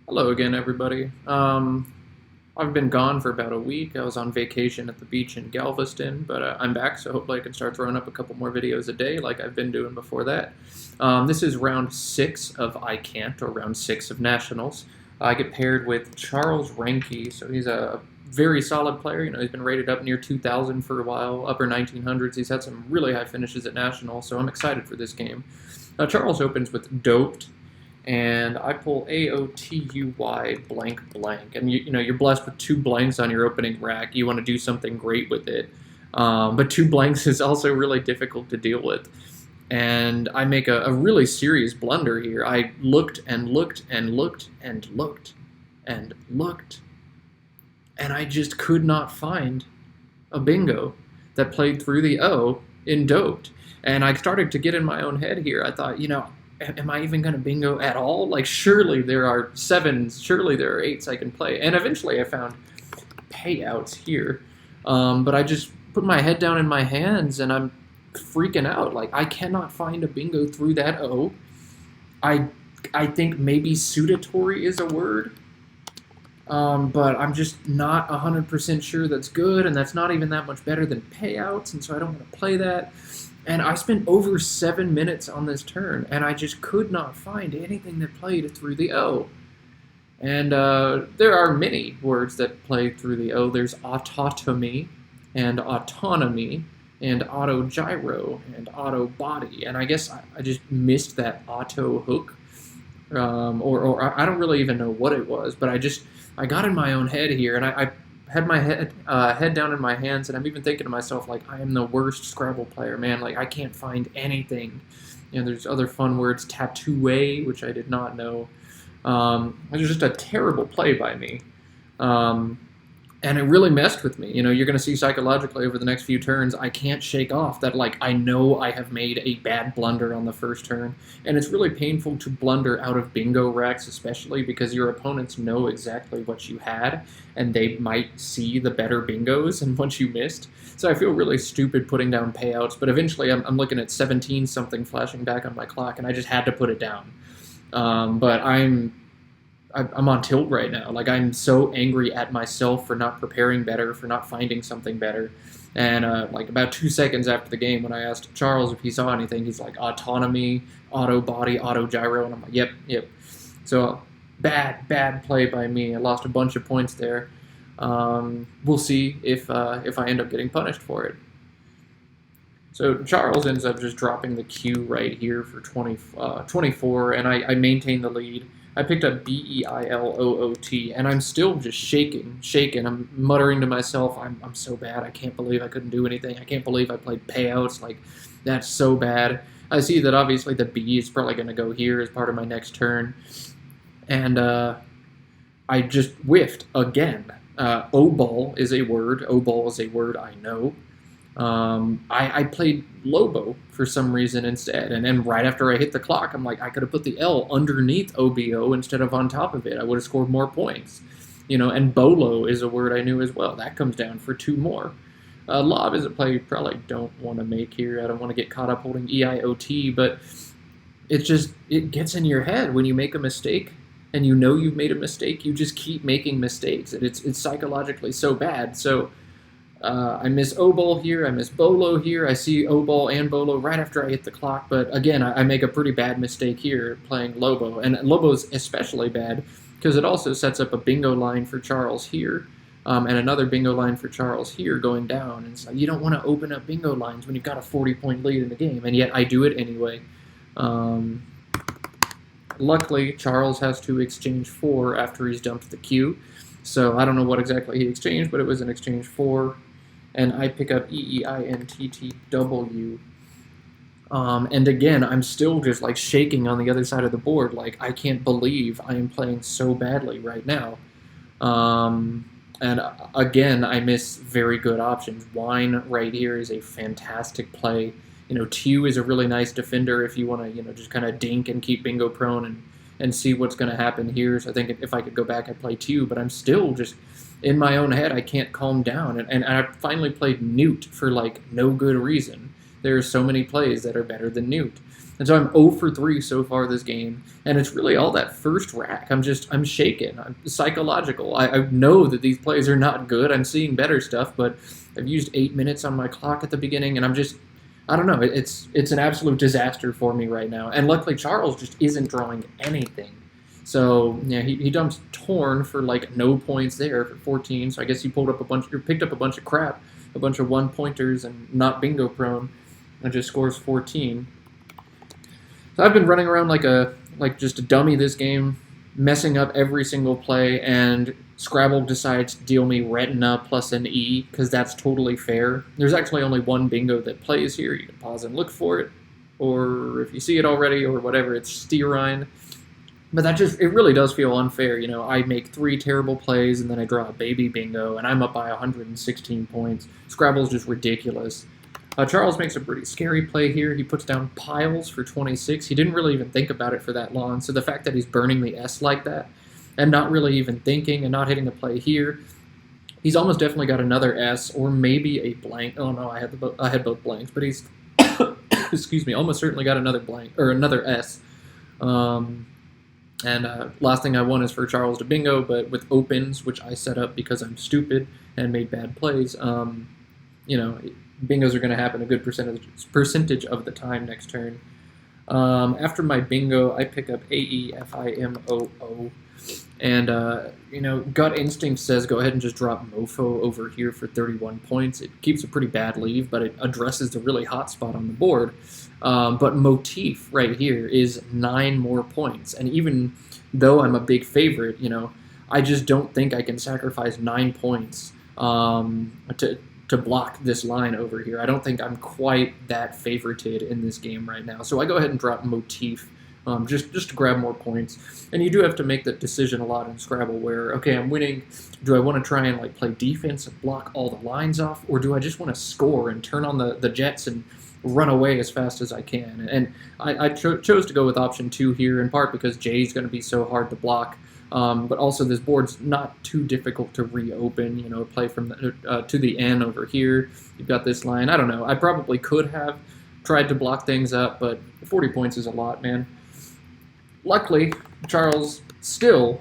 Hello again, everybody. I've been gone for about a week. I was on vacation at the beach in Galveston, but I'm back, so hopefully I can start throwing up a couple more videos a day like I've been doing before that. This is round 6 of ICANT, or round 6 of Nationals. I get paired with Charles Reinke, so he's a very solid player. He's been rated up near 2,000 for a while, upper 1900s. He's had some really high finishes at Nationals, so I'm excited for this game. Charles opens with Doped, and I pull AOTUY blank blank. And you're blessed with 2 blanks on your opening rack. You want to do something great with it. But 2 blanks is also really difficult to deal with. And I make a really serious blunder here. I looked and looked and looked and looked and looked, and I just could not find a bingo that played through the O in Doped. And I started to get in my own head here. I thought, am I even going to bingo at all? Like, surely there are 7s, surely there are 8s I can play. And eventually I found payouts here. But I just put my head down in my hands and I'm freaking out. Like, I cannot find a bingo through that O. I think maybe suitatory is a word. But I'm just not 100% sure that's good, and that's not even that much better than payouts, and so I don't want to play that. And I spent over 7 minutes on this turn, and I just could not find anything that played through the O. And there are many words that play through the O. There's autotomy, and autonomy, and autogyro, and autobody. And I guess I just missed that auto hook. Or I don't really even know what it was, but I got in my own head here, and I had my head down in my hands, and I'm even thinking to myself, like, I am the worst Scrabble player, man. Like, I can't find anything. There's other fun words, tattoo, which I did not know. It was just a terrible play by me. And it really messed with me. You're going to see psychologically over the next few turns, I can't shake off that, like, I know I have made a bad blunder on the first turn. And it's really painful to blunder out of bingo racks, especially because your opponents know exactly what you had, and they might see the better bingos and what you missed. So I feel really stupid putting down payouts, but eventually I'm looking at 17-something flashing back on my clock, and I just had to put it down. But I'm on tilt right now. Like, I'm so angry at myself for not preparing better, for not finding something better. And like about 2 seconds after the game, when I asked Charles if he saw anything, he's like, autonomy, auto body, auto gyro, and I'm like, yep. So bad play by me. I lost a bunch of points there. We'll see if I end up getting punished for it. So Charles ends up just dropping the Q right here for 24, and I maintain the lead. I picked up BEILOOT, and I'm still just shaking. I'm muttering to myself, I'm so bad. I can't believe I couldn't do anything. I can't believe I played payouts. Like, that's so bad. I see that obviously the B is probably going to go here as part of my next turn. And I just whiffed again. O-ball is a word. O-ball is a word I know. I played Lobo for some reason instead, and then right after I hit the clock, I'm like, I could have put the L underneath OBO instead of on top of it. I would have scored more points. And Bolo is a word I knew as well. That comes down for 2 more. Lob is a play you probably don't want to make here. I don't want to get caught up holding EIOT, but it gets in your head when you make a mistake, and you've made a mistake. You just keep making mistakes, and it's psychologically so bad. So I miss O-ball here, I miss Bolo here, I see O-ball and Bolo right after I hit the clock, but again, I make a pretty bad mistake here playing Lobo, and Lobo's especially bad because it also sets up a bingo line for Charles here, and another bingo line for Charles here going down, and so you don't want to open up bingo lines when you've got a 40-point lead in the game, and yet I do it anyway. Luckily, Charles has to exchange 4 after he's dumped the Q, so I don't know what exactly he exchanged, but it was an exchange 4. And I pick up EEINTTW. And again, I'm still just like shaking on the other side of the board. Like, I can't believe I am playing so badly right now. And again, I miss very good options. Wine right here is a fantastic play. Tew is a really nice defender if you want to, just kind of dink and keep bingo prone and see what's going to happen here. So I think if I could go back, I'd play Tew, but I'm still just in my own head. I can't calm down. And I finally played Newt for, like, no good reason. There are so many plays that are better than Newt. And so I'm 0 for 3 so far this game, and it's really all that first rack. I'm shaken. I'm psychological. I know that these plays are not good. I'm seeing better stuff, but I've used 8 minutes on my clock at the beginning, and I don't know. It's an absolute disaster for me right now. And luckily, Charles just isn't drawing anything. So yeah, he dumps Torn for like no points there for 14. So I guess he picked up a bunch of crap, a bunch of 1-pointers and not bingo prone, and just scores 14. So I've been running around like just a dummy this game, messing up every single play, and Scrabble decides to deal me Retina plus an E, because that's totally fair. There's actually only one bingo that plays here. You can pause and look for it, or if you see it already or whatever, it's Steerine. But it really does feel unfair. You know, I make 3 terrible plays, and then I draw a baby bingo, and I'm up by 116 points. Scrabble's just ridiculous. Charles makes a pretty scary play here. He puts down piles for 26. He didn't really even think about it for that long, so the fact that he's burning the S like that, and not really even thinking, and not hitting a play here, he's almost definitely got another S, or maybe a blank. Oh no, I had both blanks, but he's, excuse me, almost certainly got another blank, or another S. Last thing I want is for Charles to bingo, but with opens, which I set up because I'm stupid and made bad plays, you know, bingos are going to happen a good percentage of the time next turn. After my bingo, I pick up AEFIMOO, and you know, gut instinct says go ahead and just drop Mofo over here for 31 points. It keeps a pretty bad leave, but it addresses the really hot spot on the board. But Motif right here is 9 more points, and even though I'm a big favorite, you know, I just don't think I can sacrifice 9 points to block this line over here. I don't think I'm quite that favorited in this game right now. So I go ahead and drop Motif just to grab more points. And you do have to make that decision a lot in Scrabble where, okay, I'm winning. Do I want to try and like play defense and block all the lines off? Or do I just want to score and turn on the jets and run away as fast as I can? And I chose to go with option 2 here, in part because J's going to be so hard to block. But also this board's not too difficult to reopen, you know, play from to the N over here. You've got this line. I don't know. I probably could have tried to block things up, but 40 points is a lot, man. Luckily, Charles still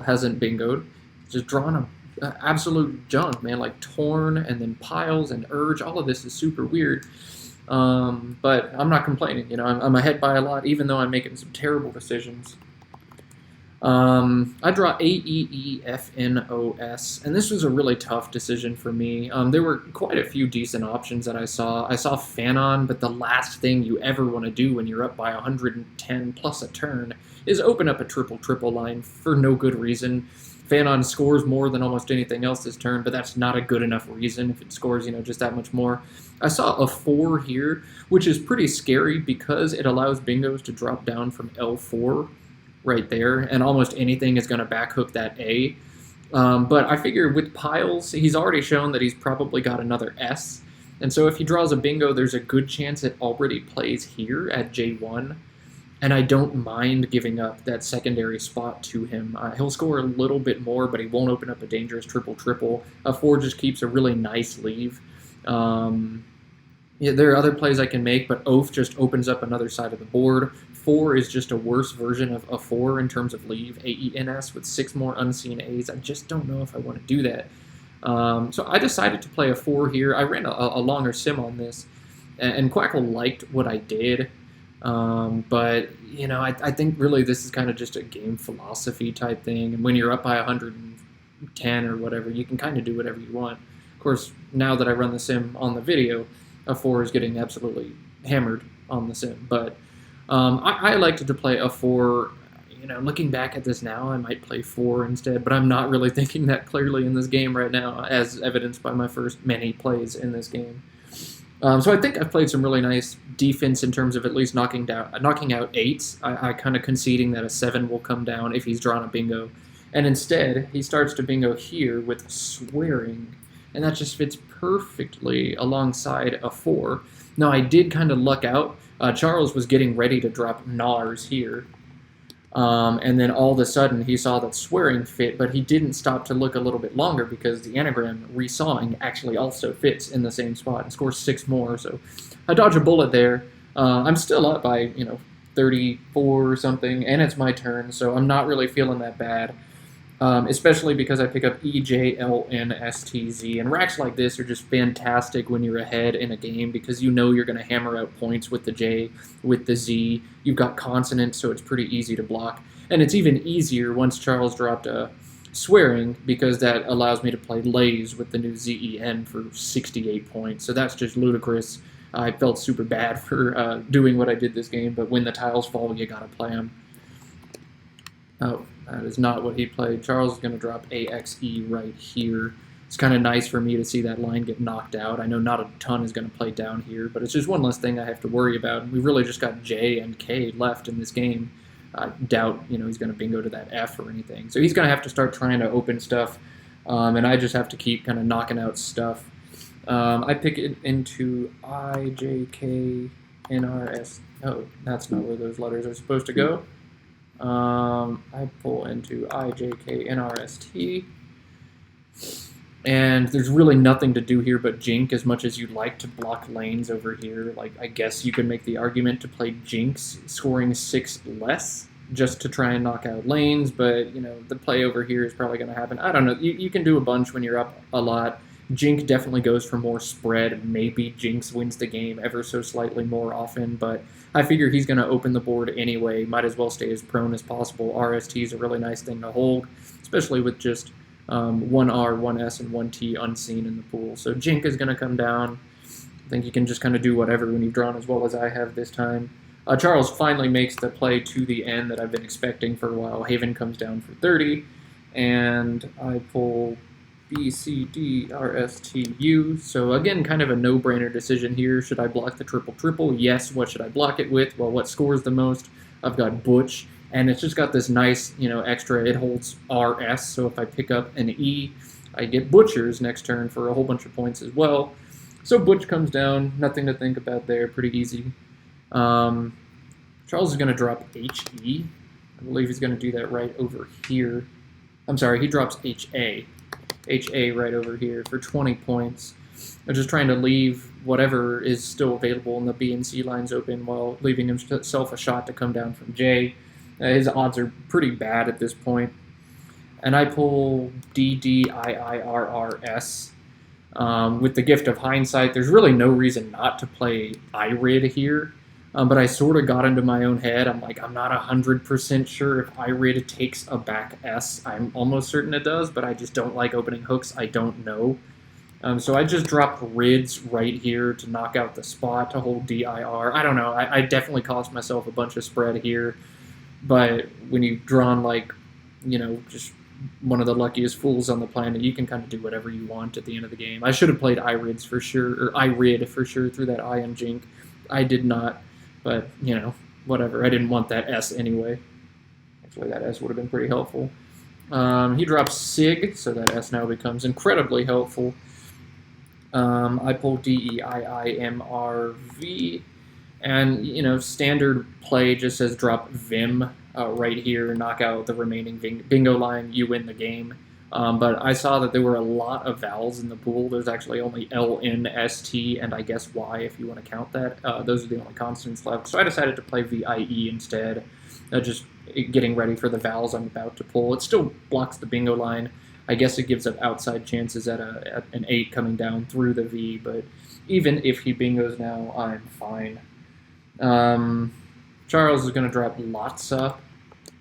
hasn't bingoed. Just drawn absolute junk, man, like Torn and then Piles and Urge. All of this is super weird. But I'm not complaining. You know, I'm ahead by a lot, even though I'm making some terrible decisions. I draw AEEFNOS, and this was a really tough decision for me. There were quite a few decent options that I saw. I saw Fanon, but the last thing you ever want to do when you're up by 110 plus a turn is open up a triple line for no good reason. Fanon scores more than almost anything else this turn, but that's not a good enough reason if it scores, you know, just that much more. I saw a 4 here, which is pretty scary because it allows bingos to drop down from L4 right there, and almost anything is going to backhook that A. But I figure with Piles, he's already shown that he's probably got another S, and so if he draws a bingo, there's a good chance it already plays here at J1, and I don't mind giving up that secondary spot to him. He'll score a little bit more, but he won't open up a dangerous triple. A 4 just keeps a really nice leave. Yeah, there are other plays I can make, but Oaf just opens up another side of the board. 4 is just a worse version of a 4 in terms of leave, AENS, with 6 more unseen A's. I just don't know if I want to do that. So I decided to play a 4 here. I ran a longer sim on this, and Quackle liked what I did. But, you know, I think really this is kind of just a game philosophy type thing. And when you're up by 110 or whatever, you can kind of do whatever you want. Of course, now that I run the sim on the video, a 4 is getting absolutely hammered on the sim. But I elected to play a 4. You know, looking back at this now, I might play 4 instead, but I'm not really thinking that clearly in this game right now, as evidenced by my first many plays in this game. So I think I've played some really nice defense in terms of at least knocking out 8s. I kind of conceding that a 7 will come down if he's drawn a bingo. And instead, he starts to bingo here with Swearing, and that just fits perfectly alongside a 4. Now, I did kind of luck out. Charles was getting ready to drop Nars here, and then all of a sudden he saw that Swearing fit, but he didn't stop to look a little bit longer because the anagram resawing actually also fits in the same spot and scores 6 more. So I dodge a bullet there. I'm still up by 34 or something, and it's my turn, so I'm not really feeling that bad. Especially because I pick up E, J, L, N, S, T, Z. And racks like this are just fantastic when you're ahead in a game because you know you're going to hammer out points with the J, with the Z. You've got consonants, so it's pretty easy to block. And it's even easier once Charles dropped swearing because that allows me to play lays with the new ZEN for 68 points. So that's just ludicrous. I felt super bad for doing what I did this game, but when the tiles fall, you got to play them. Oh, that is not what he played. Charles is going to drop AXE right here. It's kind of nice for me to see that line get knocked out. I know not a ton is going to play down here, but it's just one less thing I have to worry about. We really just got J and K left in this game. I doubt he's going to bingo to that F or anything. So he's going to have to start trying to open stuff, and I just have to keep kind of knocking out stuff. I pick it into I, J, K, N, R, S. Oh, that's not where those letters are supposed to go. I pull into I, J, K, N, R, S, T. And there's really nothing to do here but jink as much as you'd like to block lanes over here. Like, I guess you could make the argument to play jinks, scoring 6 less, just to try and knock out lanes, but, the play over here is probably going to happen. I don't know. You can do a bunch when you're up a lot. Jink definitely goes for more spread. Maybe Jinx wins the game ever so slightly more often, but I figure he's going to open the board anyway. Might as well stay as prone as possible. RST is a really nice thing to hold, especially with just 1 R, 1 S, and 1 T unseen in the pool. So Jink is going to come down. I think you can just kind of do whatever when you've drawn as well as I have this time. Charles finally makes the play to the end that I've been expecting for a while. Haven comes down for 30, and I pull B, C, D, R, S, T, U. So again, kind of a no-brainer decision here. Should I block the triple? Yes. What should I block it with? Well, what scores the most? I've got Butch, and it's just got this nice, extra. It holds RS, so if I pick up an E, I get Butchers next turn for a whole bunch of points as well. So Butch comes down. Nothing to think about there. Pretty easy. Charles is going to drop HE. I believe he's going to do that right over here. I'm sorry, he drops HA. HA right over here for 20 points. I'm just trying to leave whatever is still available in the B and C lines open while leaving himself a shot to come down from J. His odds are pretty bad at this point. And I pull D, D, I, R, R, S. With the gift of hindsight, there's really no reason not to play IRID here. But I sort of got into my own head. I'm like, I'm not 100% sure if IRID takes a back S. I'm almost certain it does, but I just don't like opening hooks. I don't know. So I just dropped RIDs right here to knock out the spot to hold DIR. I don't know. I definitely cost myself a bunch of spread here. But when you've drawn, just one of the luckiest fools on the planet, you can kind of do whatever you want at the end of the game. I should have played IRIDs for sure, or IRID for sure through that I and Jink. I did not. But, whatever. I didn't want that S anyway. Actually, that S would have been pretty helpful. He drops SIG, so that S now becomes incredibly helpful. I pull DEIIMRV, and, standard play just says drop VIM right here, knock out the remaining bingo line, you win the game. But I saw that there were a lot of vowels in the pool. There's actually only L, N, S, T, and I guess Y if you want to count that. Those are the only consonants left. So I decided to play VIE instead, just getting ready for the vowels I'm about to pull. It still blocks the bingo line. I guess it gives up outside chances at an 8 coming down through the V, but even if he bingos now, I'm fine. Charles is going to drop Lotsa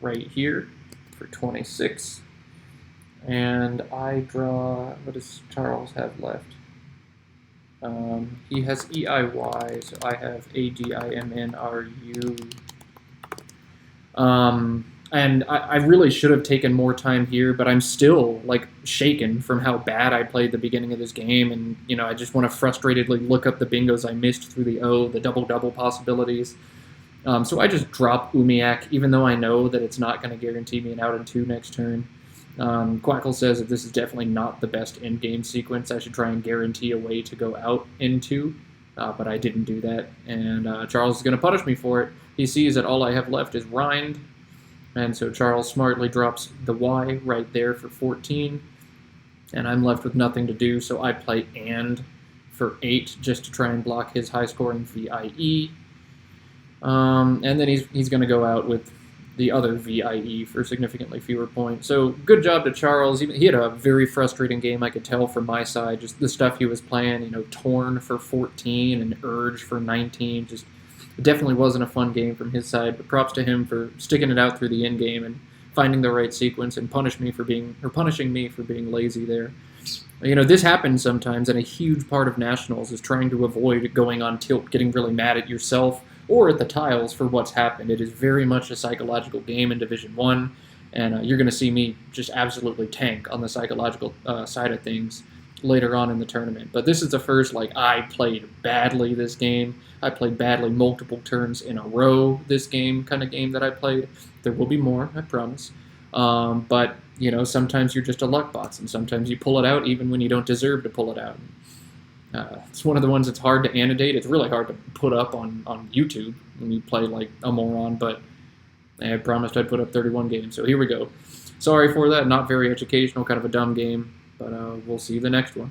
right here for 26. And I draw, what does Charles have left? He has EIY, so I have ADIMNRU. And I really should have taken more time here, but I'm still, shaken from how bad I played the beginning of this game, and, I just want to frustratedly look up the bingos I missed through the O, the double-double possibilities. So I just drop Umiak, even though I know that it's not going to guarantee me an out in 2 next turn. Quackle says that this is definitely not the best endgame sequence. I should try and guarantee a way to go out into, but I didn't do that, and Charles is going to punish me for it. He sees that all I have left is Rind, and so Charles smartly drops the Y right there for 14, and I'm left with nothing to do, so I play AND for 8 just to try and block his high-scoring VIE. And then he's going to go out with the other VIE for significantly fewer points. So good job to Charles. He had a very frustrating game, I could tell from my side. Just the stuff he was playing, Torn for 14 and Urge for 19. Just it definitely wasn't a fun game from his side. But props to him for sticking it out through the end game and finding the right sequence and punishing me for being lazy there. This happens sometimes, and a huge part of nationals is trying to avoid going on tilt, getting really mad at yourself or at the tiles for what's happened. It is very much a psychological game in Division 1, and you're going to see me just absolutely tank on the psychological side of things later on in the tournament. But this is the first, I played badly this game. I played badly multiple turns in a row this game, kind of game that I played. There will be more, I promise. But, sometimes you're just a luck box, and sometimes you pull it out even when you don't deserve to pull it out. It's one of the ones that's hard to annotate. It's really hard to put up on YouTube when you play like a moron, but I promised I'd put up 31 games, so here we go. Sorry for that, not very educational, kind of a dumb game, but we'll see you the next one.